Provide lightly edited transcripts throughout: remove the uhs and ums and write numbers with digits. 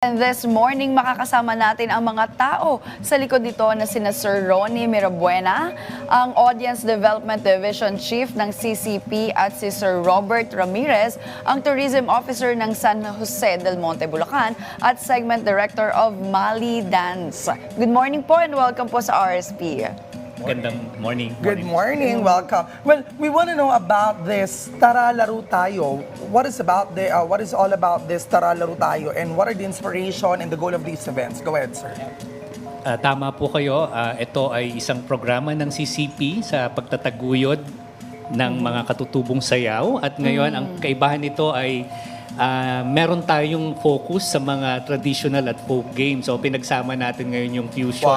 And this morning, makakasama natin ang mga tao sa likod nito na sina Sir Ronnie Mirabuena, ang Audience Development Division Chief ng CCP at si Sir Robert Ramirez, ang Tourism Officer ng San Jose del Monte, Bulacan at Segment Director of Mali Dance. Good morning po and welcome po sa RSP. Magandang morning. Good morning, welcome. Well, we want to know about this Tara Laro Tayo. What is all about this Tara Laro Tayo and what are the inspiration and the goal of these events? Go ahead, sir. Tama po kayo. Ito ay isang programa ng CCP sa pagtataguyod ng mga katutubong sayaw. At ngayon, ang kaibahan nito ay meron tayong focus sa mga traditional at folk games. So pinagsama natin ngayon yung fusion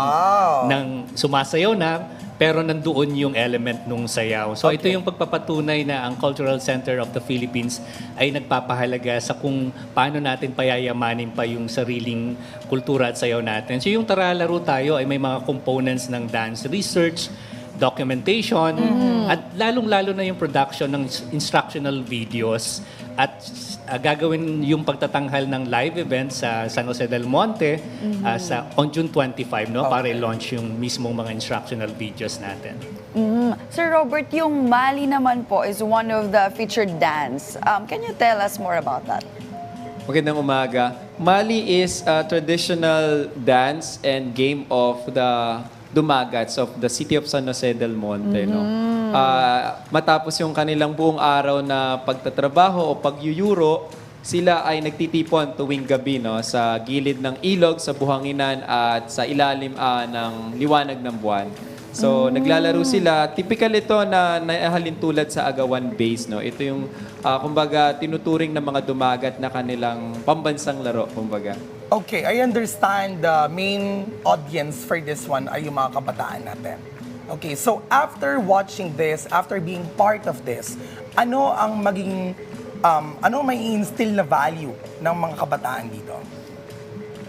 ng sumasayaw na pero nandoon yung element nung sayaw. So ito yung pagpapatunay na ang Cultural Center of the Philippines ay nagpapahalaga sa kung paano natin payayamanin pa yung sariling kultura at sayaw natin. So yung Tara Laro Tayo ay may mga components ng dance research, documentation, at lalong-lalo na yung production ng instructional videos at gagawin yung pagtatanghal ng live event sa San Jose del Monte on June 25 para i-launch yung mismong mga instructional videos natin. Sir Robert, yung Mali naman po is one of the featured dance. Can you tell us more about that? Magandang umaga. Mali is a traditional dance and game of the Dumagats of the city of San Jose del Monte. No? Matapos yung kanilang buong araw na pagtatrabaho o pagyuyuro, sila ay nagtitipon tuwing gabi sa gilid ng ilog, sa buhanginan at sa ilalim ng liwanag ng buwan. So, naglalaro sila. Typical ito na naihalin tulad sa Agawan Base. No? Ito yung, kumbaga, tinuturing ng mga dumagat na kanilang pambansang laro, kumbaga. Okay, I understand the main audience for this one ay yung mga kabataan natin. Okay, so after watching this, after being part of this, ano ang may instill na value ng mga kabataan dito?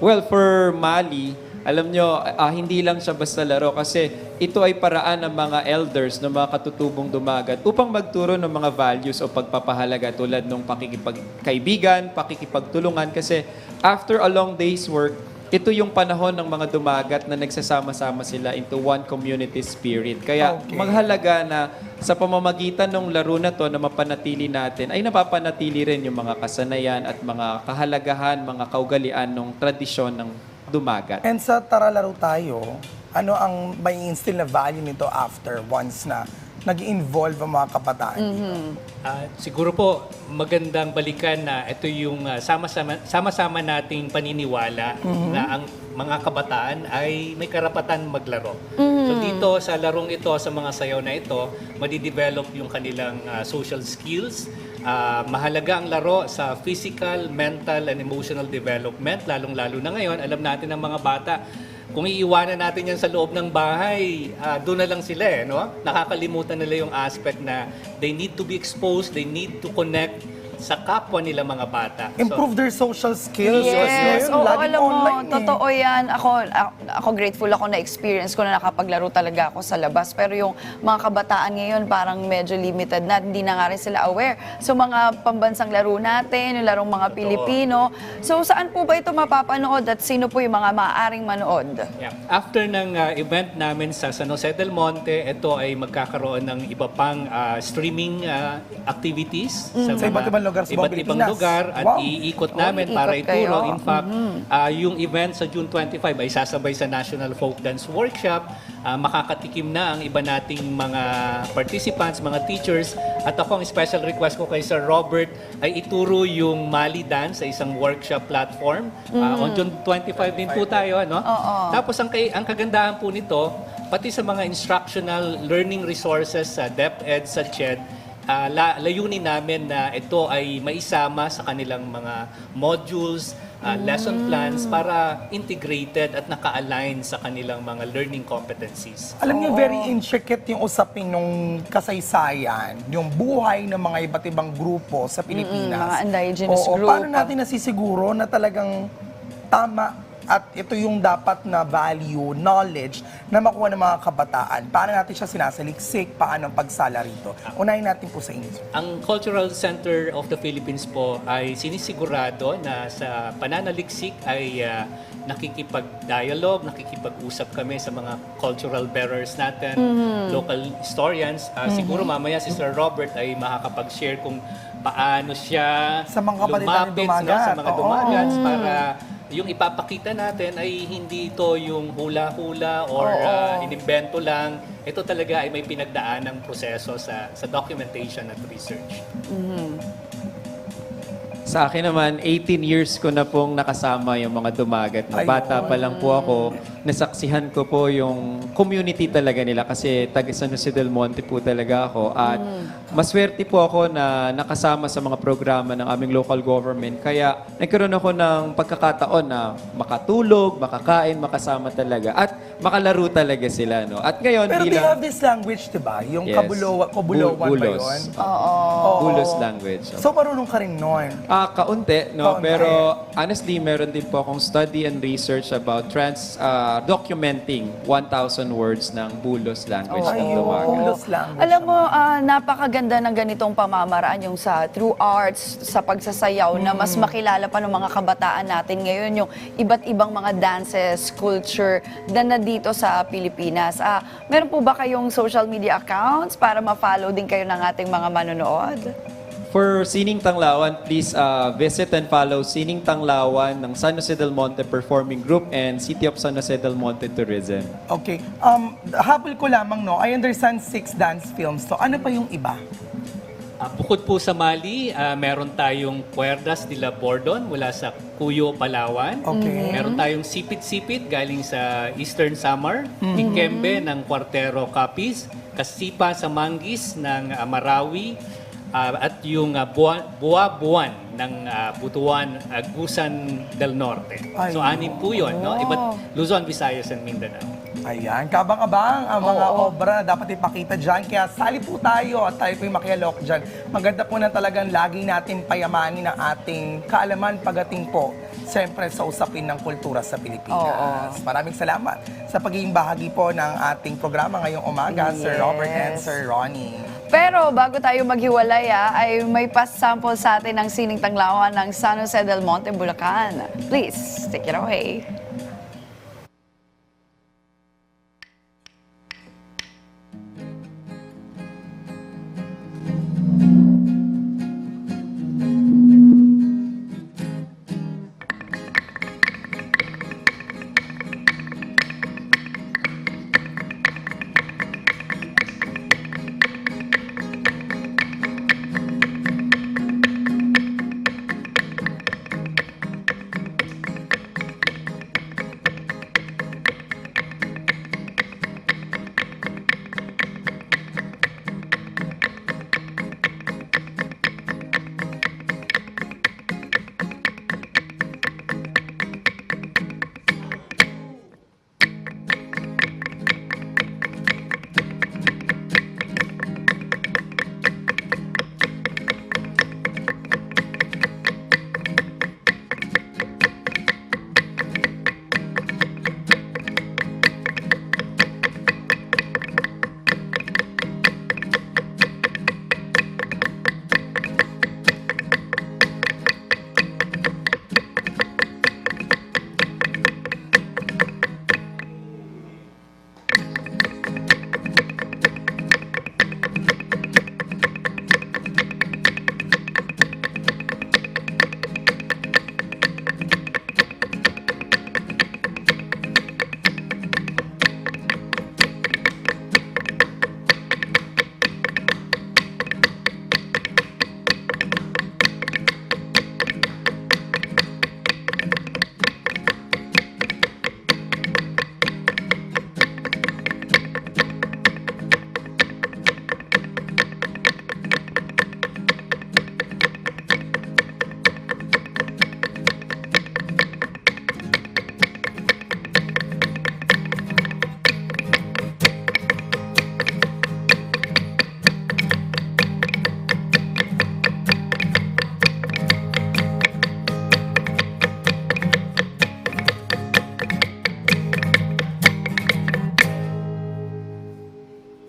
Well, for Mali, alam nyo, hindi lang siya basta laro kasi ito ay paraan ng mga elders, ng mga katutubong dumagat upang magturo ng mga values o pagpapahalaga tulad ng pakikipagkaibigan, pakikipagtulungan kasi after a long day's work, ito yung panahon ng mga dumagat na nagsasama-sama sila into one community spirit. Kaya maghalaga na sa pamamagitan ng laro na to na mapanatili natin, ay napapanatili rin yung mga kasanayan at mga kahalagahan, mga kaugalian ng tradisyon ng dumagat. And sa Tara Laro Tayo, ano ang may instill na value nito after once na nag-involve ang mga kabataan dito? Siguro po, magandang balikan na ito yung sama-sama nating paniniwala na ang mga kabataan ay may karapatan maglaro. So dito sa larong ito, sa mga sayaw na ito, madidevelop yung kanilang social skills. Mahalaga ang laro sa physical, mental, and emotional development. Lalong-lalo na ngayon, alam natin ng mga bata, kung iiwanan natin yan sa loob ng bahay, doon na lang sila no? Nakakalimutan nila yung aspect na they need to be exposed, they need to connect sa kapwa nila mga bata. Improve their social skills. Yes, oo, alam mo, online, totoo yan. Ako grateful ako na experience ko na nakapaglaro talaga ako sa labas. Pero yung mga kabataan ngayon parang medyo limited na, hindi na nga rin sila aware. So mga pambansang laro natin, yung larong mga Pilipino. So saan po ba ito mapapanood at sino po yung mga maaaring manood? Yeah. After ng event namin sa San Jose del Monte, ito ay magkakaroon ng iba pang streaming activities sa iba't ibang lugar at iikot namin para ituro. In fact, yung event sa June 25 ay sasabay sa National Folk Dance Workshop. Makakatikim na ang iba nating mga participants, mga teachers. At ako, ang special request ko kay Sir Robert ay ituro yung Mali Dance sa isang workshop platform. On June 25 din po tayo. Tapos ang kagandahan po nito, pati sa mga instructional learning resources sa DepEd, sa CHED, layunin namin na ito ay maisama sa kanilang mga modules, lesson plans para integrated at naka-align sa kanilang mga learning competencies. Alam niyo, very intricate yung usapin ng kasaysayan, yung buhay ng mga iba't ibang grupo sa Pilipinas. Mga indigenous group. Paano natin nasisiguro na talagang tama at ito yung dapat na value, knowledge na makuha ng mga kabataan. Paano natin siya sinasaliksik? Paano ang pagsala rito? Unahin natin po sa inyo. Ang Cultural Center of the Philippines po ay sinisigurado na sa pananaliksik ay nakikipag-dialogue, nakikipag-usap kami sa mga cultural bearers natin, local historians. Siguro mamaya si Sir Robert ay makakapag-share kung paano siya Sa mga kapatid natin lumapit, no, dumagat. sa mga Oo. dumagats para yung ipapakita natin ay hindi ito yung hula-hula or inimbento lang. Ito talaga ay may pinagdaan ng proseso sa documentation at research. Sa akin naman, 18 years ko na pong nakasama yung mga dumagat. No? Ayun. Bata pa lang po ako, nasaksihan ko po yung community talaga nila kasi taga San Jose del Monte po talaga ako. At maswerte po ako na nakasama sa mga programa ng aming local government. Kaya nagkaroon ako ng pagkakataon na makatulog, makakain, makasama talaga. At makalaro talaga sila. No? At ngayon, Pero they bilang... have this language, di ba? Yung Yes. Kabulawan ba Bulos. yun? Bulos language. So, marunong ka rin nun. Kaunti, no? Kaunti. Pero honestly, meron din po akong study and research about documenting 1,000 words ng Bulos language ng Ayun, Dumagat. Bulos language. Alam mo, napakaganda ng ganitong pamamaraan yung sa through arts, sa pagsasayaw na mas makilala pa ng mga kabataan natin ngayon yung iba't ibang mga dances, culture na nandito sa Pilipinas. Meron po ba kayong social media accounts para ma-follow din kayo ng ating mga manonood? For Sining Tanglawan, please visit and follow Sining Tanglawan ng San Jose del Monte Performing Group and City of San Jose del Monte Tourism. Okay. Habol ko lamang, no? I understand 6 dance films. So, ano pa yung iba? Bukod po sa Mali, meron tayong Cuerdas de la Bordon mula sa Cuyo, Palawan. Okay. Meron tayong Sipit-Sipit galing sa Eastern Samar. Ikembe ng Cuartero Capiz. Kasipa sa Manggis ng Marawi. At yung Buwan ng Butuan, Agusan del Norte. So, Ay, 6 po yun. No? Luzon, Visayas, and Mindanao. Ayan, kabang-abang ang mga obra na dapat ipakita dyan. Kaya sali po tayo at tayo po yung makialok dyan. Maganda po na talagang lagi natin payamanin ang ating kaalaman pagating po, siyempre sa usapin ng kultura sa Pilipinas. Maraming salamat sa pagiging bahagi po ng ating programa ngayong umaga, Sir Robert and Sir Ronnie. Pero bago tayo maghiwalay, ay may pasample sa atin ng Sining Tanglawan ng San Jose del Monte, Bulacan. Please, take it away.